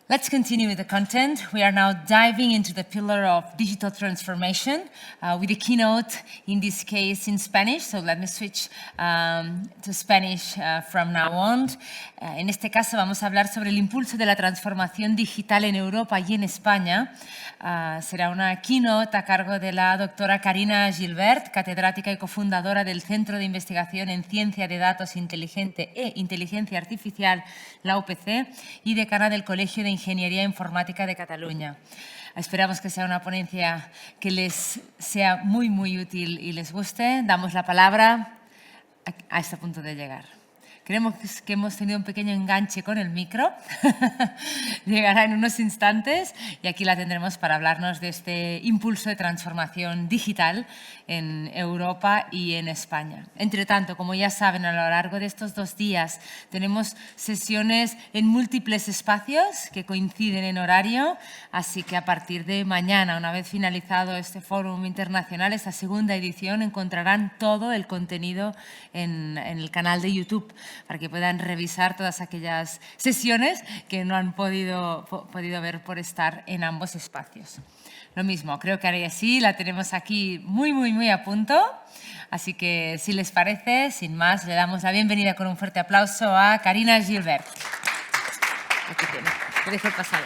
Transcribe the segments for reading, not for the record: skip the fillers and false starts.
Let's continue with the content. We are now diving into the pillar of digital transformation with a keynote, in this case in Spanish. So let me switch to Spanish from now on. En este caso vamos a hablar sobre el impulso de la transformación digital en Europa y en España. Será una keynote a cargo de la doctora Carina Gilbert, catedrática y cofundadora del Centro de Investigación en Ciencia de Datos Inteligente e Inteligencia Artificial, la UPC, y decana del Colegio de Ingeniería Informática de Cataluña. Esperamos que sea una ponencia que les sea muy, muy útil y les guste. Damos la palabra a este punto de llegar. Creemos que hemos tenido un pequeño enganche con el micro. Llegará en unos instantes y aquí la tendremos para hablarnos de este impulso de transformación digital en Europa y en España. Entre tanto, como ya saben, a lo largo de estos 2 días tenemos sesiones en múltiples espacios que coinciden en horario, así que a partir de mañana, una vez finalizado este foro internacional, esta segunda edición, encontrarán todo el contenido en el canal de YouTube, para que puedan revisar todas aquellas sesiones que no han podido ver por estar en ambos espacios. Lo mismo, creo que ahora sí, la tenemos aquí muy a punto. Así que, si les parece, sin más, le damos la bienvenida con un fuerte aplauso a Carina Gilbert. Aquí tiene. Te dejo el pasador.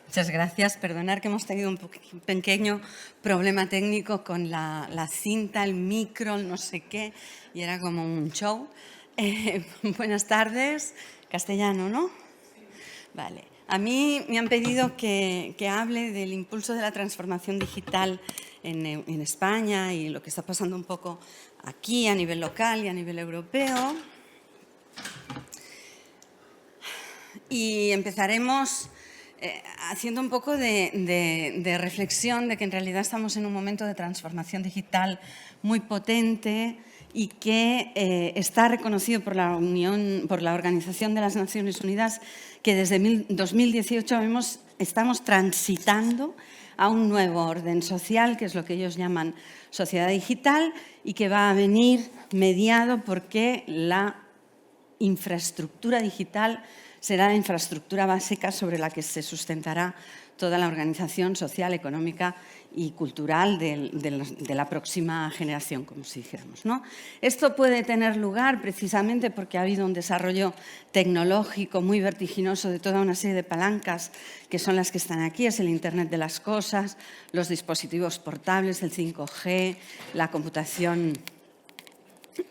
Muchas gracias. Perdonar que hemos tenido un pequeño problema técnico con la cinta, el micro, no sé qué, y era como un show. Buenas tardes. Castellano, ¿no? Vale. A mí me han pedido que hable del impulso de la transformación digital en España y lo que está pasando un poco aquí a nivel local y a nivel europeo. Y empezaremos haciendo un poco de reflexión de que en realidad estamos en un momento de transformación digital muy potente y que está reconocido por la Organización de las Naciones Unidas, que desde 2018 estamos transitando a un nuevo orden social, que es lo que ellos llaman sociedad digital, y que va a venir mediado porque la infraestructura digital será la infraestructura básica sobre la que se sustentará toda la organización social, económica y cultural de la próxima generación, como si dijéramos, ¿no? Esto puede tener lugar precisamente porque ha habido un desarrollo tecnológico muy vertiginoso de toda una serie de palancas que son las que están aquí. Es el Internet de las cosas, los dispositivos portables, el 5G, la computación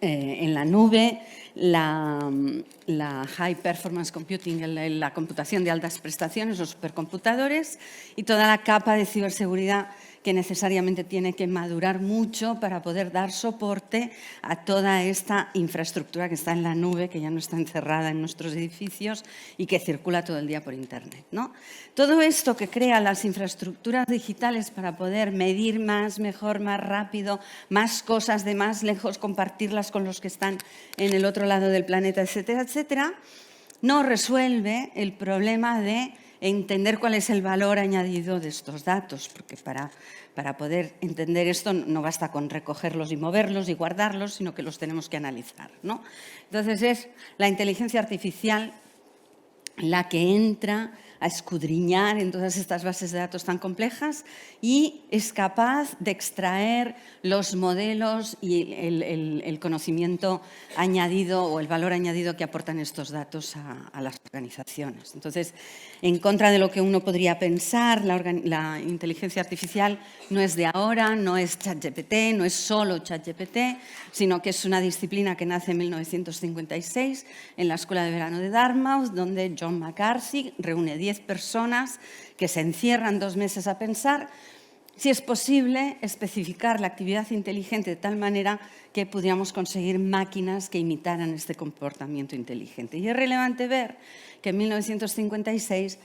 en la nube, la High Performance Computing, la computación de altas prestaciones, los supercomputadores y toda la capa de ciberseguridad que necesariamente tiene que madurar mucho para poder dar soporte a toda esta infraestructura que está en la nube, que ya no está encerrada en nuestros edificios y que circula todo el día por Internet, ¿no? Todo esto que crea las infraestructuras digitales para poder medir más, mejor, más rápido, más cosas de más lejos, compartirlas con los que están en el otro lado del planeta, etcétera, etcétera, no resuelve el problema de entender cuál es el valor añadido de estos datos, porque para poder entender esto no basta con recogerlos y moverlos y guardarlos, sino que los tenemos que analizar, ¿no? Entonces es la inteligencia artificial la que entra a escudriñar en todas estas bases de datos tan complejas y es capaz de extraer los modelos y el conocimiento añadido o el valor añadido que aportan estos datos a las organizaciones. Entonces, en contra de lo que uno podría pensar, la inteligencia artificial no es de ahora, no es ChatGPT, no es solo ChatGPT, sino que es una disciplina que nace en 1956 en la Escuela de Verano de Dartmouth, donde John McCarthy reúne 10 personas que se encierran 2 meses a pensar si es posible especificar la actividad inteligente de tal manera que pudiéramos conseguir máquinas que imitaran este comportamiento inteligente. Y es relevante ver que en 1956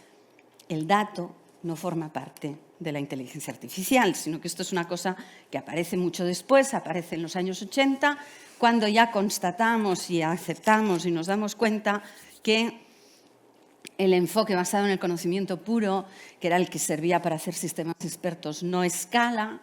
el dato no forma parte de la inteligencia artificial, sino que esto es una cosa que aparece mucho después, aparece en los años 80, cuando ya constatamos y aceptamos y nos damos cuenta que el enfoque basado en el conocimiento puro, que era el que servía para hacer sistemas expertos, no escala,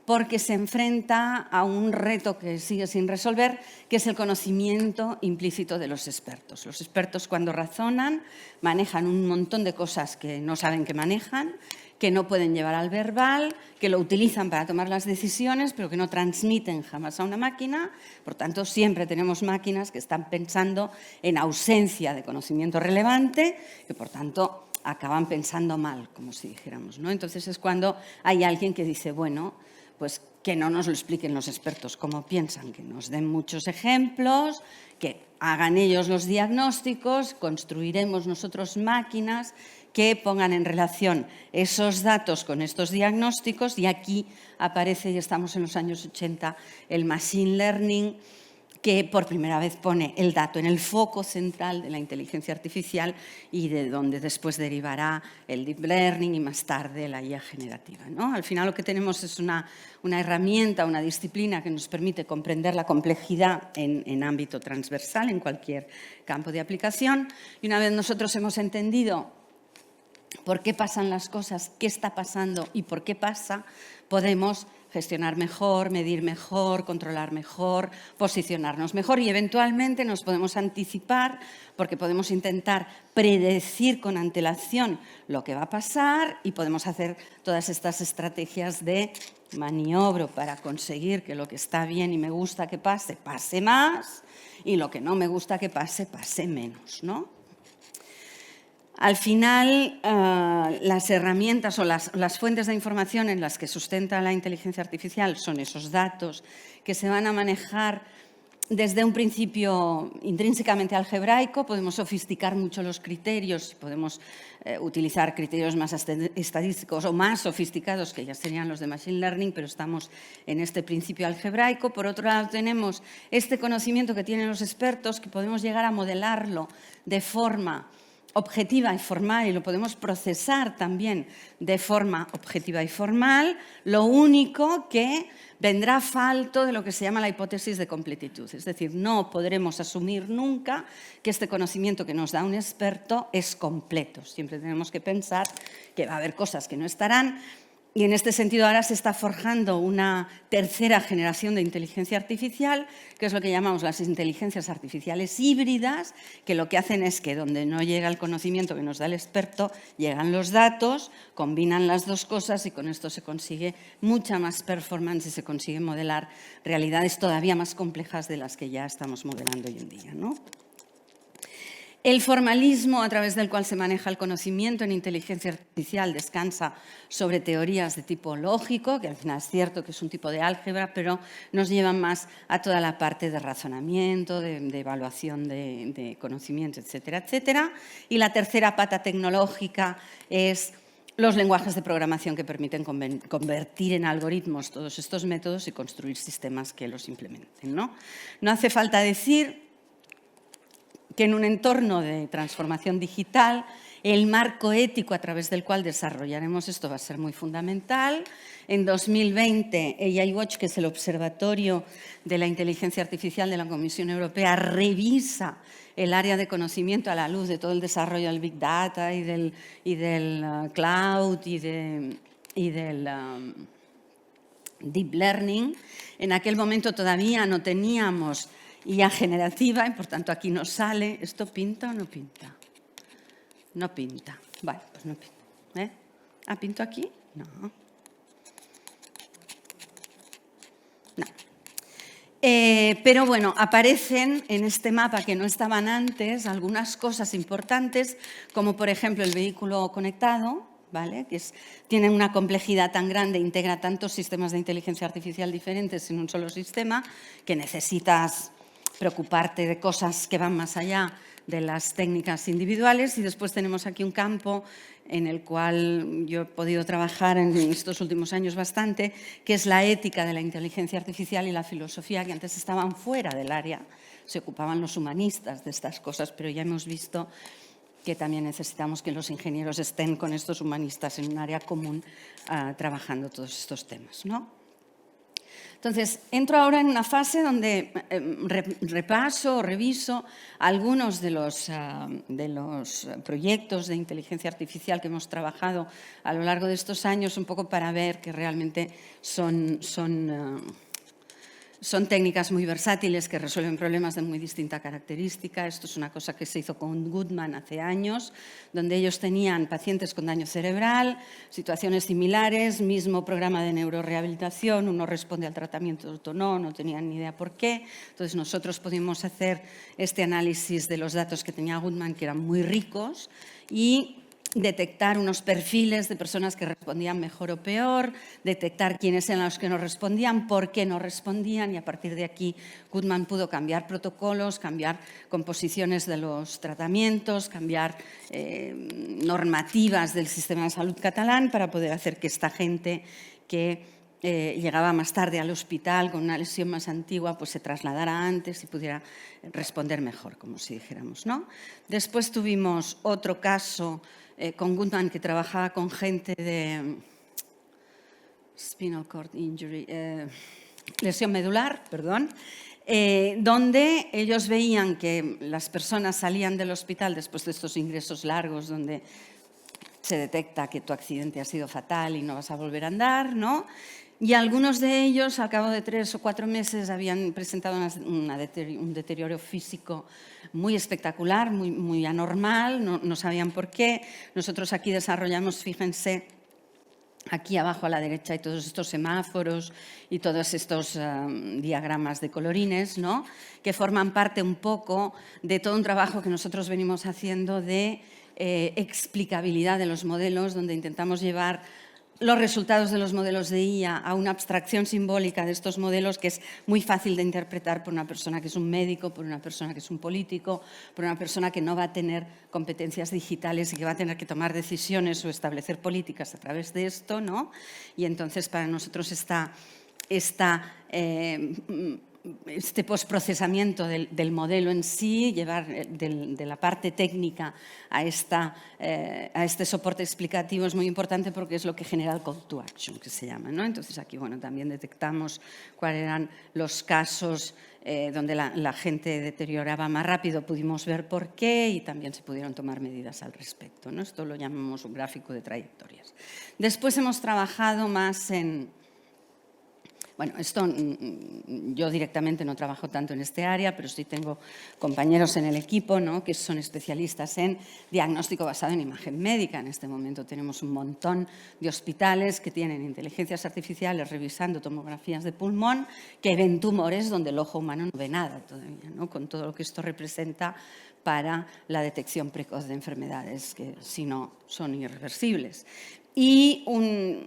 porque se enfrenta a un reto que sigue sin resolver, que es el conocimiento implícito de los expertos. Los expertos, cuando razonan, manejan un montón de cosas que no saben que manejan, que no pueden llevar al verbal, que lo utilizan para tomar las decisiones, pero que no transmiten jamás a una máquina. Por tanto, siempre tenemos máquinas que están pensando en ausencia de conocimiento relevante, que por tanto acaban pensando mal, como si dijéramos, ¿no? Entonces es cuando hay alguien que dice, bueno, pues que no nos lo expliquen los expertos cómo piensan, que nos den muchos ejemplos, que hagan ellos los diagnósticos, construiremos nosotros máquinas que pongan en relación esos datos con estos diagnósticos, y aquí aparece, y estamos en los años 80, el machine learning, que por primera vez pone el dato en el foco central de la inteligencia artificial y de donde después derivará el deep learning y más tarde la IA generativa, ¿no? Al final lo que tenemos es una herramienta, una disciplina que nos permite comprender la complejidad en ámbito transversal, en cualquier campo de aplicación. Y una vez nosotros hemos entendido por qué pasan las cosas, qué está pasando y por qué pasa, podemos gestionar mejor, medir mejor, controlar mejor, posicionarnos mejor y eventualmente nos podemos anticipar porque podemos intentar predecir con antelación lo que va a pasar y podemos hacer todas estas estrategias de maniobro para conseguir que lo que está bien y me gusta que pase, pase más y lo que no me gusta que pase, pase menos, ¿no? Al final, las herramientas o las fuentes de información en las que sustenta la inteligencia artificial son esos datos que se van a manejar desde un principio intrínsecamente algebraico. Podemos sofisticar mucho los criterios, podemos utilizar criterios más estadísticos o más sofisticados, que ya serían los de Machine Learning, pero estamos en este principio algebraico. Por otro lado, tenemos este conocimiento que tienen los expertos, que podemos llegar a modelarlo de forma objetiva y formal, y lo podemos procesar también de forma objetiva y formal, lo único que vendrá falto de lo que se llama la hipótesis de completitud. Es decir, no podremos asumir nunca que este conocimiento que nos da un experto es completo. Siempre tenemos que pensar que va a haber cosas que no estarán. Y en este sentido ahora se está forjando una tercera generación de inteligencia artificial, que es lo que llamamos las inteligencias artificiales híbridas, que lo que hacen es que donde no llega el conocimiento que nos da el experto, llegan los datos, combinan las dos cosas y con esto se consigue mucha más performance y se consigue modelar realidades todavía más complejas de las que ya estamos modelando hoy en día, ¿no? El formalismo a través del cual se maneja el conocimiento en inteligencia artificial descansa sobre teorías de tipo lógico, que al final es cierto que es un tipo de álgebra, pero nos llevan más a toda la parte de razonamiento, de evaluación de conocimiento, etcétera, etcétera. Y la tercera pata tecnológica es los lenguajes de programación que permiten convertir en algoritmos todos estos métodos y construir sistemas que los implementen, ¿no? No hace falta decir que en un entorno de transformación digital, el marco ético a través del cual desarrollaremos esto va a ser muy fundamental. En 2020, AI Watch, que es el observatorio de la inteligencia artificial de la Comisión Europea, revisa el área de conocimiento a la luz de todo el desarrollo del Big Data y del Cloud y del Deep Learning. En aquel momento todavía no teníamos IA generativa y por tanto aquí nos sale. ¿Esto pinta o no pinta? No pinta. Vale, pues no pinta. ¿Pinto aquí? No. No. Pero bueno, aparecen en este mapa que no estaban antes algunas cosas importantes, como por ejemplo el vehículo conectado, ¿vale? Que tiene una complejidad tan grande, integra tantos sistemas de inteligencia artificial diferentes en un solo sistema, que necesitas preocuparte de cosas que van más allá de las técnicas individuales. Y después tenemos aquí un campo en el cual yo he podido trabajar en estos últimos años bastante, que es la ética de la inteligencia artificial y la filosofía, que antes estaban fuera del área, se ocupaban los humanistas de estas cosas, pero ya hemos visto que también necesitamos que los ingenieros estén con estos humanistas en un área común trabajando todos estos temas, ¿no? Entonces, entro ahora en una fase donde repaso o reviso algunos de los proyectos de inteligencia artificial que hemos trabajado a lo largo de estos años, un poco para ver que realmente son técnicas muy versátiles que resuelven problemas de muy distinta característica. Esto es una cosa que se hizo con Goodman hace años, donde ellos tenían pacientes con daño cerebral, situaciones similares, mismo programa de neurorehabilitación, uno responde al tratamiento, otro no tenían ni idea por qué. Entonces nosotros pudimos hacer este análisis de los datos que tenía Goodman, que eran muy ricos, y detectar unos perfiles de personas que respondían mejor o peor, detectar quiénes eran los que no respondían, por qué no respondían, y a partir de aquí Goodman pudo cambiar protocolos, cambiar composiciones de los tratamientos, cambiar normativas del sistema de salud catalán para poder hacer que esta gente que llegaba más tarde al hospital con una lesión más antigua, pues se trasladara antes y pudiera responder mejor, como si dijéramos, ¿no? Después tuvimos otro caso con Goodman, que trabajaba con gente de spinal cord injury, lesión medular, perdón, donde ellos veían que las personas salían del hospital después de estos ingresos largos, donde se detecta que tu accidente ha sido fatal y no vas a volver a andar, ¿no? Y algunos de ellos, al cabo de 3 o 4 meses, habían presentado un deterioro físico muy espectacular, muy anormal, no sabían por qué. Nosotros aquí desarrollamos, fíjense, aquí abajo a la derecha hay todos estos semáforos y todos estos diagramas de colorines, ¿no? Que forman parte un poco de todo un trabajo que nosotros venimos haciendo de explicabilidad de los modelos, donde intentamos llevar los resultados de los modelos de IA a una abstracción simbólica de estos modelos que es muy fácil de interpretar por una persona que es un médico, por una persona que es un político, por una persona que no va a tener competencias digitales y que va a tener que tomar decisiones o establecer políticas a través de esto, ¿no? Y entonces para nosotros este postprocesamiento del modelo en sí, llevar de la parte técnica a este soporte explicativo es muy importante porque es lo que genera el call to action, que se llama, ¿no? Entonces aquí también detectamos cuáles eran los casos donde la gente deterioraba más rápido, pudimos ver por qué y también se pudieron tomar medidas al respecto, ¿no? Esto lo llamamos un gráfico de trayectorias. Después hemos trabajado más en... Bueno, yo directamente no trabajo tanto en este área, pero sí tengo compañeros en el equipo, ¿no?, que son especialistas en diagnóstico basado en imagen médica. En este momento tenemos un montón de hospitales que tienen inteligencias artificiales revisando tomografías de pulmón que ven tumores donde el ojo humano no ve nada todavía, ¿no?, con todo lo que esto representa para la detección precoz de enfermedades que, si no, son irreversibles. Y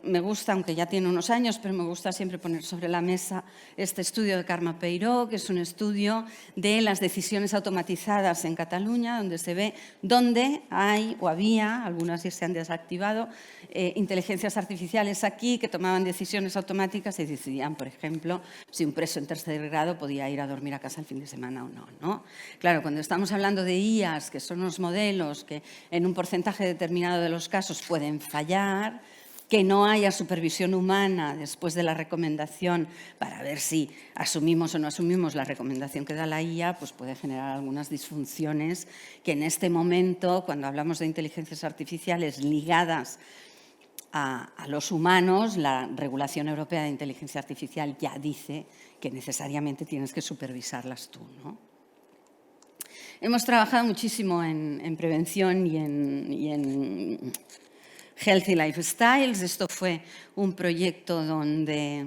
me gusta, aunque ya tiene unos años, pero me gusta siempre poner sobre la mesa este estudio de Carme Peiró, que es un estudio de las decisiones automatizadas en Cataluña, donde se ve dónde hay o había, algunas ya se han desactivado, inteligencias artificiales aquí que tomaban decisiones automáticas y decidían, por ejemplo, si un preso en tercer grado podía ir a dormir a casa el fin de semana o no, ¿no? Claro, cuando estamos hablando de IAs, que son unos modelos que en un porcentaje determinado de los casos pueden fallar, que no haya supervisión humana después de la recomendación para ver si asumimos o no asumimos la recomendación que da la IA, pues puede generar algunas disfunciones que en este momento, cuando hablamos de inteligencias artificiales ligadas a los humanos, la regulación europea de inteligencia artificial ya dice que necesariamente tienes que supervisarlas tú, ¿no? Hemos trabajado muchísimo en prevención y en Healthy Lifestyles. Esto fue un proyecto donde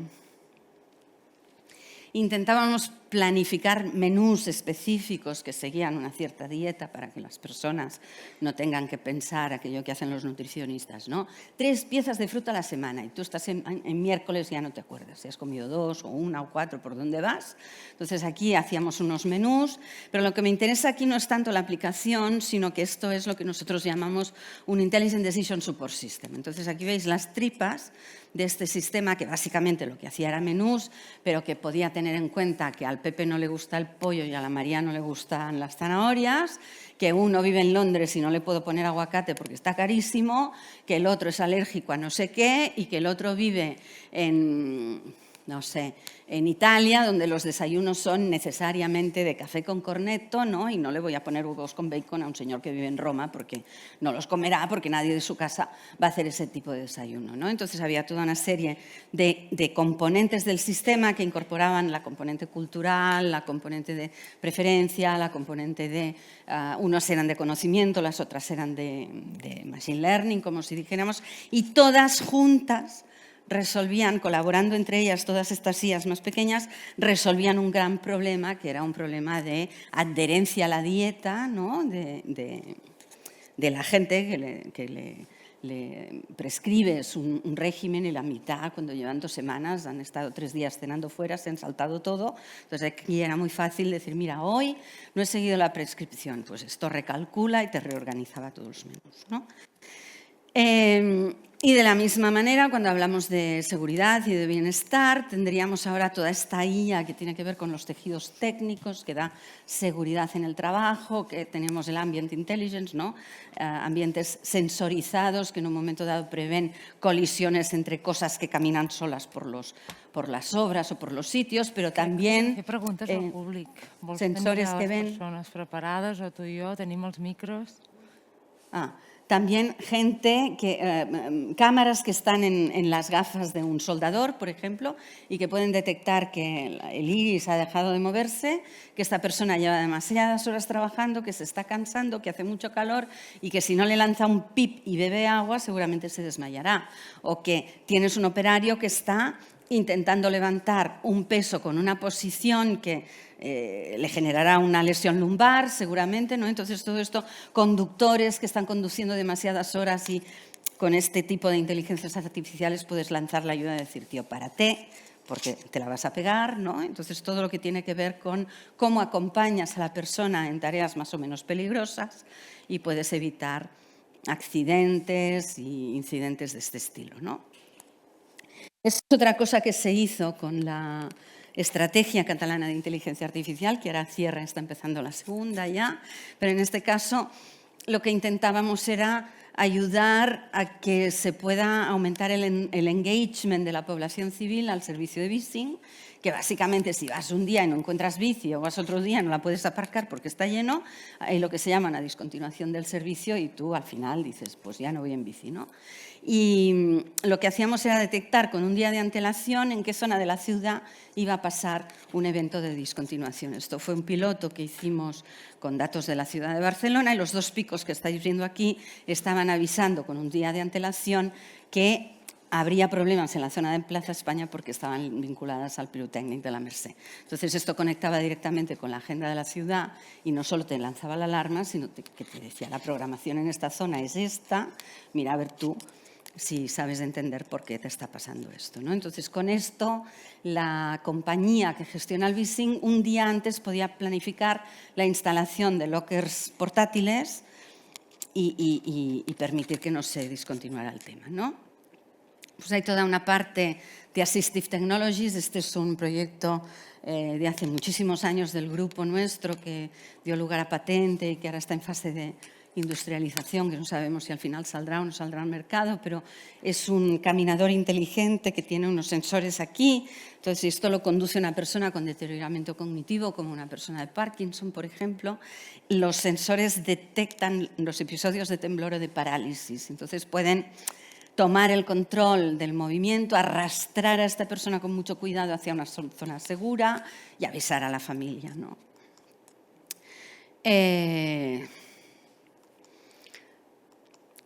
intentábamos planificar menús específicos que seguían una cierta dieta para que las personas no tengan que pensar aquello que hacen los nutricionistas, ¿no? 3 piezas de fruta a la semana y tú estás en miércoles y ya no te acuerdas si has comido 2 o 1 o 4, ¿por dónde vas? Entonces aquí hacíamos unos menús, pero lo que me interesa aquí no es tanto la aplicación, sino que esto es lo que nosotros llamamos un Intelligent Decision Support System. Entonces aquí veis las tripas de este sistema que básicamente lo que hacía era menús, pero que podía tener en cuenta que al Pepe no le gusta el pollo y a la María no le gustan las zanahorias, que uno vive en Londres y no le puedo poner aguacate porque está carísimo, que el otro es alérgico a no sé qué y que el otro vive en no sé, en Italia, donde los desayunos son necesariamente de café con cornetto, ¿no? Y no le voy a poner huevos con bacon a un señor que vive en Roma porque no los comerá, porque nadie de su casa va a hacer ese tipo de desayuno, ¿no? Entonces había toda una serie de componentes del sistema que incorporaban la componente cultural, la componente de preferencia, la componente de... unos eran de conocimiento, las otras eran de machine learning, como si dijéramos, y todas juntas resolvían, colaborando entre ellas, todas estas IAs más pequeñas, resolvían un gran problema, que era un problema de adherencia a la dieta, ¿no? de la gente que le prescribes un régimen y la mitad, cuando llevan 2 semanas, han estado 3 días cenando fuera, se han saltado todo. Entonces aquí era muy fácil decir, mira, hoy no he seguido la prescripción, pues esto recalcula y te reorganizaba todos los menús, ¿no? Y de la misma manera, cuando hablamos de seguridad y de bienestar, tendríamos ahora toda esta IA que tiene que ver con los tejidos técnicos, que da seguridad en el trabajo, que tenemos el ambient intelligence, ¿no? Ambientes sensorizados que en un momento dado prevén colisiones entre cosas que caminan solas por las obras o por los sitios, pero también... Què preguntes al públic? Vols sensores tenir que ven... les persones preparades o tu i jo tenim els micros? También cámaras que están en las gafas de un soldador, por ejemplo, y que pueden detectar que el iris ha dejado de moverse, que esta persona lleva demasiadas horas trabajando, que se está cansando, que hace mucho calor y que si no le lanza un pip y bebe agua seguramente se desmayará. O que tienes un operario que está intentando levantar un peso con una posición que le generará una lesión lumbar, seguramente, ¿no? Entonces, todo esto, conductores que están conduciendo demasiadas horas y con este tipo de inteligencias artificiales puedes lanzar la ayuda y decir, tío, párate, porque te la vas a pegar, ¿no? Entonces, todo lo que tiene que ver con cómo acompañas a la persona en tareas más o menos peligrosas y puedes evitar accidentes y incidentes de este estilo, ¿no? Es otra cosa que se hizo con la Estrategia Catalana de Inteligencia Artificial, que ahora cierra, está empezando la segunda ya, pero en este caso lo que intentábamos era ayudar a que se pueda aumentar el engagement de la población civil al servicio de Bicing, que básicamente si vas un día y no encuentras bici o vas otro día y no la puedes aparcar porque está lleno, hay lo que se llama una discontinuación del servicio y tú al final dices, pues ya no voy en bici, ¿no? Y lo que hacíamos era detectar con un día de antelación en qué zona de la ciudad iba a pasar un evento de discontinuación. Esto fue un piloto que hicimos con datos de la ciudad de Barcelona y los 2 picos que estáis viendo aquí estaban avisando con un día de antelación que habría problemas en la zona de Plaza España porque estaban vinculadas al Pirotècnic de la Merced. Entonces, esto conectaba directamente con la agenda de la ciudad y no solo te lanzaba la alarma, sino que te decía, la programación en esta zona es esta, mira a ver tú si sabes entender por qué te está pasando esto, ¿no? Entonces, con esto, la compañía que gestiona el Bicing un día antes podía planificar la instalación de lockers portátiles y permitir que no se discontinuara el tema, ¿no? Pues hay toda una parte de Assistive Technologies. Este es un proyecto de hace muchísimos años del grupo nuestro que dio lugar a patente y que ahora está en fase de industrialización, que no sabemos si al final saldrá o no saldrá al mercado, pero es un caminador inteligente que tiene unos sensores aquí. Entonces, si esto lo conduce una persona con deterioramiento cognitivo, como una persona de Parkinson, por ejemplo, los sensores detectan los episodios de temblor o de parálisis. Entonces, pueden tomar el control del movimiento, arrastrar a esta persona con mucho cuidado hacia una zona segura y avisar a la familia, ¿no?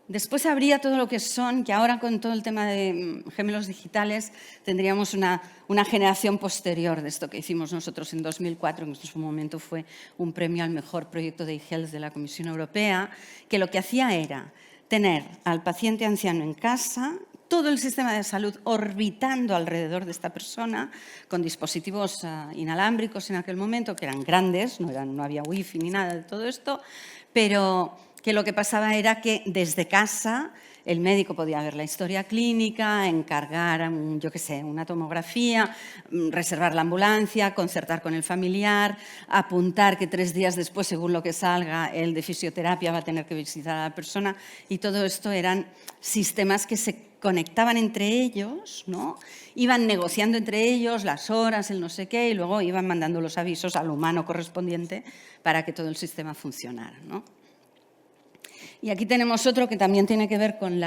Después habría todo lo que son, que ahora con todo el tema de gemelos digitales tendríamos una generación posterior de esto que hicimos nosotros en 2004, que en su momento fue un premio al mejor proyecto de eHealth de la Comisión Europea, que lo que hacía era tener al paciente anciano en casa, todo el sistema de salud orbitando alrededor de esta persona, con dispositivos inalámbricos en aquel momento, que eran grandes, no había wifi ni nada de todo esto, pero que lo que pasaba era que desde casa el médico podía ver la historia clínica, encargar, yo qué sé, una tomografía, reservar la ambulancia, concertar con el familiar, apuntar que 3 días después, según lo que salga, el de fisioterapia va a tener que visitar a la persona. Y todo esto eran sistemas que se conectaban entre ellos, ¿no? Iban negociando entre ellos las horas, el no sé qué, y luego iban mandando los avisos al humano correspondiente para que todo el sistema funcionara, ¿no? Y aquí tenemos otro que también tiene que ver con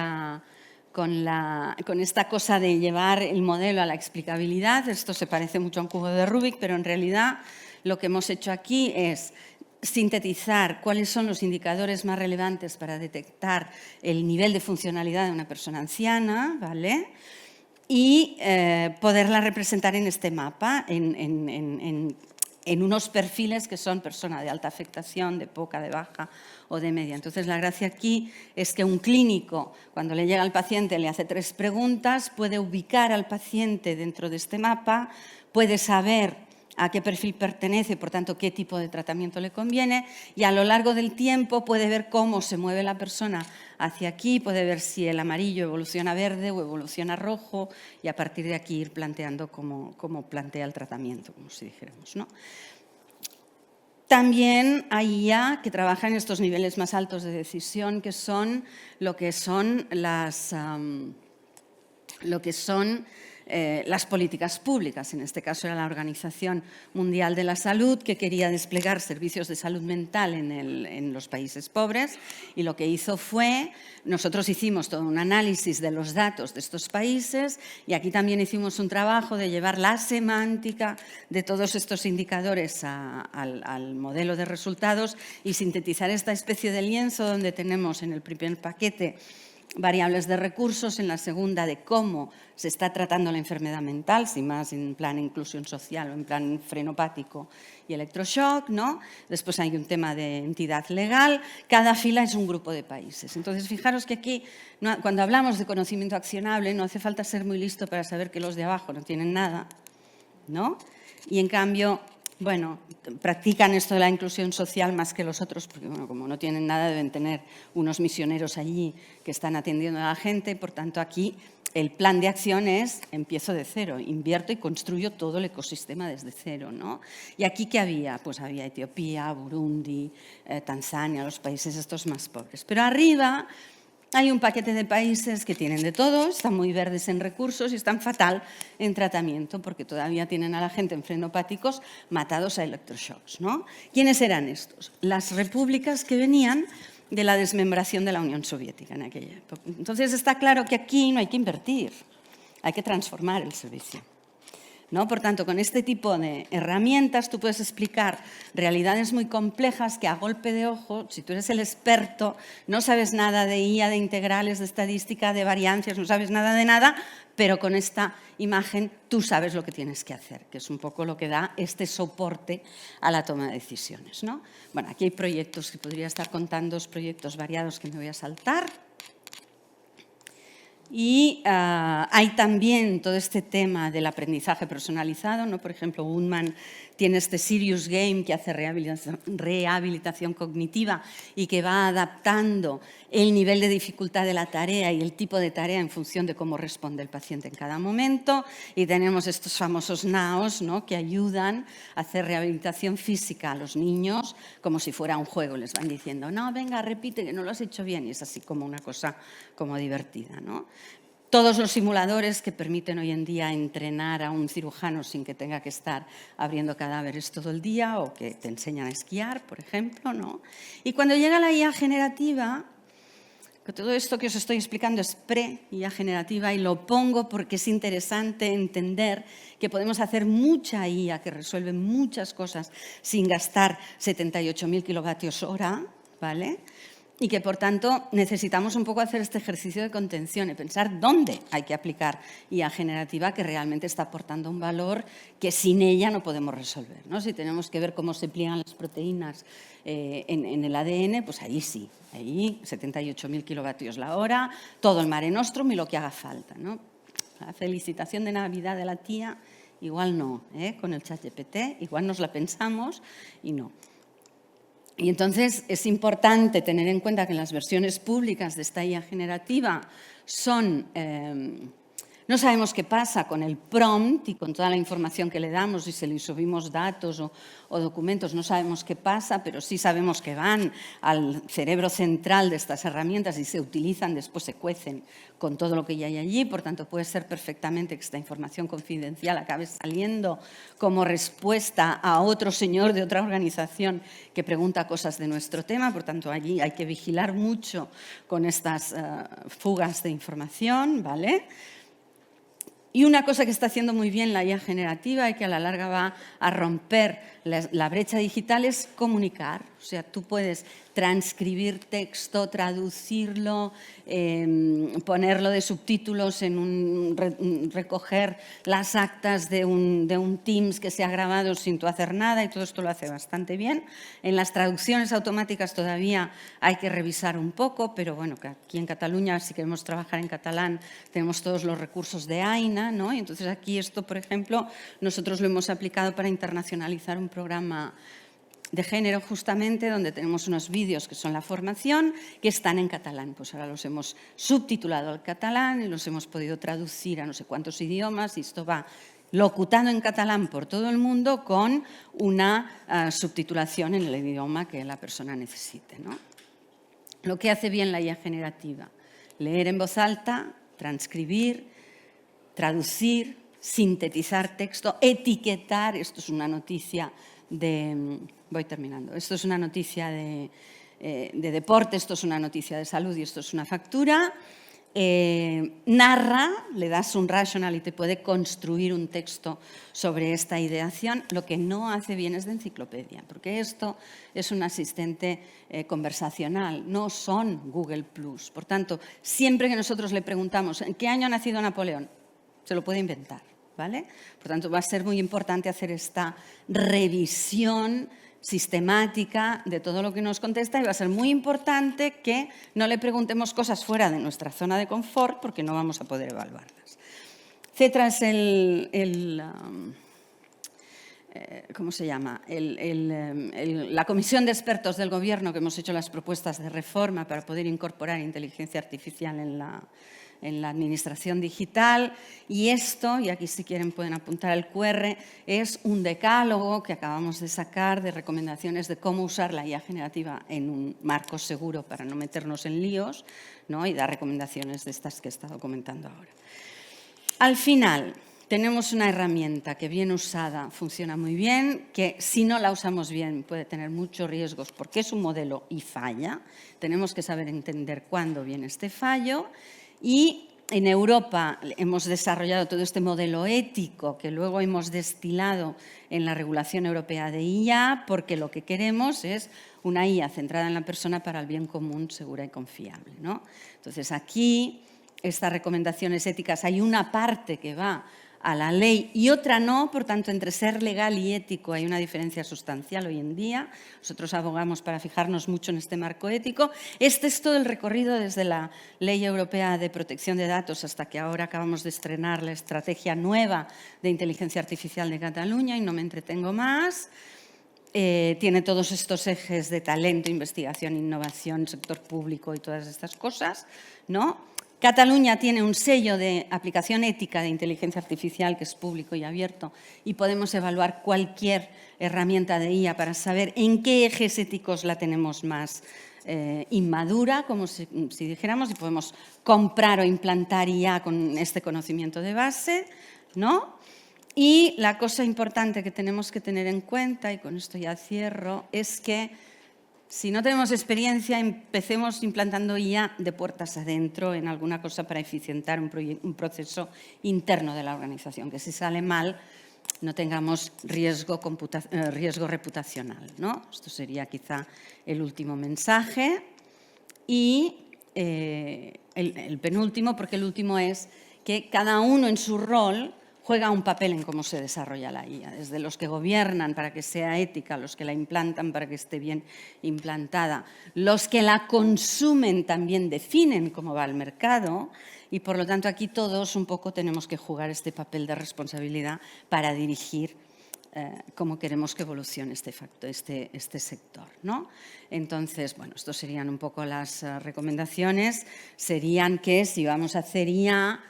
esta cosa de llevar el modelo a la explicabilidad. Esto se parece mucho a un cubo de Rubik, pero en realidad lo que hemos hecho aquí es sintetizar cuáles son los indicadores más relevantes para detectar el nivel de funcionalidad de una persona anciana, ¿vale? Y poderla representar en este mapa, en unos perfiles que son persona de alta afectación, de poca, de baja o de media. Entonces, la gracia aquí es que un clínico, cuando le llega al paciente, le hace 3 preguntas, puede ubicar al paciente dentro de este mapa, puede saber a qué perfil pertenece, por tanto, qué tipo de tratamiento le conviene, y a lo largo del tiempo puede ver cómo se mueve la persona hacia aquí, puede ver si el amarillo evoluciona a verde o evoluciona a rojo, y a partir de aquí ir planteando cómo plantea el tratamiento, como si dijéramos, ¿no? También hay IA que trabaja en estos niveles más altos de decisión, que son lo que son las políticas públicas. En este caso era la Organización Mundial de la Salud, que quería desplegar servicios de salud mental en los países pobres, y lo que hizo fue, nosotros hicimos todo un análisis de los datos de estos países, y aquí también hicimos un trabajo de llevar la semántica de todos estos indicadores al modelo de resultados y sintetizar esta especie de lienzo donde tenemos en el primer paquete variables de recursos, en la segunda de cómo se está tratando la enfermedad mental, sin más en plan inclusión social o en plan frenopático y electroshock, ¿no? Después hay un tema de entidad legal, cada fila es un grupo de países. Entonces, fijaros que aquí, cuando hablamos de conocimiento accionable, no hace falta ser muy listo para saber que los de abajo no tienen nada, ¿no? Y en cambio, bueno, practican esto de la inclusión social más que los otros, porque bueno, como no tienen nada, deben tener unos misioneros allí que están atendiendo a la gente. Por tanto, aquí el plan de acción es empiezo de cero, invierto y construyo todo el ecosistema desde cero, ¿no? ¿Y aquí qué había? Pues había Etiopía, Burundi, Tanzania, los países estos más pobres. Pero arriba hay un paquete de países que tienen de todo, están muy verdes en recursos y están fatal en tratamiento, porque todavía tienen a la gente en frenopáticos matados a electroshocks, ¿no? ¿Quiénes eran estos? Las repúblicas que venían de la desmembración de la Unión Soviética en aquella época. Entonces está claro que aquí no hay que invertir, hay que transformar el servicio, ¿no? Por tanto, con este tipo de herramientas tú puedes explicar realidades muy complejas que a golpe de ojo, si tú eres el experto, no sabes nada de IA, de integrales, de estadística, de variancias, no sabes nada de nada, pero con esta imagen tú sabes lo que tienes que hacer, que es un poco lo que da este soporte a la toma de decisiones, ¿no? Bueno, aquí hay proyectos que podría estar contando, proyectos variados que me voy a saltar. Y hay también todo este tema del aprendizaje personalizado, ¿no? Por ejemplo, Woodman tiene este Serious Game que hace rehabilitación cognitiva y que va adaptando el nivel de dificultad de la tarea y el tipo de tarea en función de cómo responde el paciente en cada momento. Y tenemos estos famosos NAOs, ¿no? Que ayudan a hacer rehabilitación física a los niños como si fuera un juego. Les van diciendo, no, venga, repite, que no lo has hecho bien. Y es así como una cosa como divertida, ¿no? Todos los simuladores que permiten hoy en día entrenar a un cirujano sin que tenga que estar abriendo cadáveres todo el día o que te enseñan a esquiar, por ejemplo, ¿no? Y cuando llega la IA generativa, que todo esto que os estoy explicando es pre-IA generativa y lo pongo porque es interesante entender que podemos hacer mucha IA que resuelve muchas cosas sin gastar 78.000 kilovatios hora, ¿vale? Y que, por tanto, necesitamos un poco hacer este ejercicio de contención y pensar dónde hay que aplicar IA generativa que realmente está aportando un valor que sin ella no podemos resolver, ¿no? Si tenemos que ver cómo se pliegan las proteínas en el ADN, pues ahí sí, ahí 78.000 kilovatios la hora, todo el Mare Nostrum y lo que haga falta, ¿no? La felicitación de Navidad de la tía, igual no, con el ChatGPT, igual nos la pensamos y no. Y entonces es importante tener en cuenta que las versiones públicas de esta IA generativa son No sabemos qué pasa con el prompt y con toda la información que le damos y si le subimos datos o documentos. No sabemos qué pasa, pero sí sabemos que van al cerebro central de estas herramientas y se utilizan, después se cuecen con todo lo que ya hay allí. Por tanto, puede ser perfectamente que esta información confidencial acabe saliendo como respuesta a otro señor de otra organización que pregunta cosas de nuestro tema. Por tanto, allí hay que vigilar mucho con estas fugas de información, ¿vale? Y una cosa que está haciendo muy bien la IA generativa y que a la larga va a romper la brecha digital es comunicar. O sea, tú puedes transcribir texto, traducirlo, ponerlo de subtítulos, recoger las actas de un Teams que se ha grabado sin tú hacer nada, y todo esto lo hace bastante bien. En las traducciones automáticas todavía hay que revisar un poco, pero bueno, que aquí en Cataluña, si queremos trabajar en catalán, tenemos todos los recursos de AINA, ¿no? Y entonces aquí esto, por ejemplo, nosotros lo hemos aplicado para internacionalizar un programa de género justamente, donde tenemos unos vídeos que son la formación, que están en catalán. Pues ahora los hemos subtitulado al catalán y los hemos podido traducir a no sé cuántos idiomas, y esto va locutando en catalán por todo el mundo con una subtitulación en el idioma que la persona necesite, ¿no? Lo que hace bien la IA generativa: leer en voz alta, transcribir, traducir, sintetizar texto, etiquetar. Esto es una noticia voy terminando. Esto es una noticia de deporte, esto es una noticia de salud y esto es una factura. Narra, le das un rational y te puede construir un texto sobre esta ideación. Lo que no hace bien es de enciclopedia, porque esto es un asistente conversacional, no son Google+. Por tanto, siempre que nosotros le preguntamos ¿en qué año ha nacido Napoleón?, se lo puede inventar, ¿vale? Por tanto, va a ser muy importante hacer esta revisión sistemática de todo lo que nos contesta, y va a ser muy importante que no le preguntemos cosas fuera de nuestra zona de confort, porque no vamos a poder evaluarlas. CETRA es ¿cómo se llama? La comisión de expertos del Gobierno que hemos hecho las propuestas de reforma para poder incorporar inteligencia artificial en la administración digital. Y esto, y aquí si quieren pueden apuntar el QR, es un decálogo que acabamos de sacar de recomendaciones de cómo usar la IA generativa en un marco seguro para no meternos en líos, ¿no? Y dar recomendaciones de estas que he estado comentando ahora. Al final, tenemos una herramienta que bien usada funciona muy bien, que si no la usamos bien puede tener muchos riesgos porque es un modelo y falla. Tenemos que saber entender cuándo viene este fallo. Y en Europa hemos desarrollado todo este modelo ético que luego hemos destilado en la regulación europea de IA, porque lo que queremos es una IA centrada en la persona para el bien común, segura y confiable, ¿no? Entonces, aquí, estas recomendaciones éticas, hay una parte que va a la ley y otra no. Por tanto, entre ser legal y ético hay una diferencia sustancial hoy en día. Nosotros abogamos para fijarnos mucho en este marco ético. Este es todo el recorrido desde la Ley Europea de Protección de Datos hasta que ahora acabamos de estrenar la estrategia nueva de inteligencia artificial de Cataluña, y no me entretengo más. Tiene todos estos ejes de talento, investigación, innovación, sector público y todas estas cosas, ¿no? Cataluña tiene un sello de aplicación ética de inteligencia artificial que es público y abierto, y podemos evaluar cualquier herramienta de IA para saber en qué ejes éticos la tenemos más inmadura, como si dijéramos, y podemos comprar o implantar IA con este conocimiento de base, ¿no? Y la cosa importante que tenemos que tener en cuenta, y con esto ya cierro, es que si no tenemos experiencia, empecemos implantando IA de puertas adentro en alguna cosa para eficientar un proceso interno de la organización, que si sale mal no tengamos riesgo reputacional, ¿no? Esto sería quizá el último mensaje. Y el penúltimo, porque el último es que cada uno en su rol juega un papel en cómo se desarrolla la IA, desde los que gobiernan para que sea ética, los que la implantan para que esté bien implantada, los que la consumen también definen cómo va el mercado, y por lo tanto aquí todos un poco tenemos que jugar este papel de responsabilidad para dirigir cómo queremos que evolucione este sector, ¿no? Entonces, bueno, estos serían un poco las recomendaciones. Serían que si vamos a hacer IA,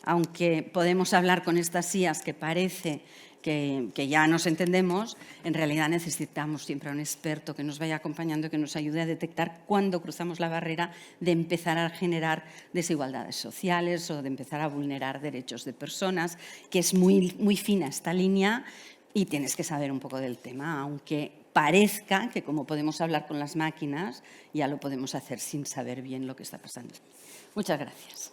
aunque podemos hablar con estas IAs que parece que ya nos entendemos, en realidad necesitamos siempre a un experto que nos vaya acompañando, que nos ayude a detectar cuándo cruzamos la barrera de empezar a generar desigualdades sociales o de empezar a vulnerar derechos de personas, que es muy, muy fina esta línea y tienes que saber un poco del tema, aunque parezca que como podemos hablar con las máquinas, ya lo podemos hacer sin saber bien lo que está pasando. Muchas gracias.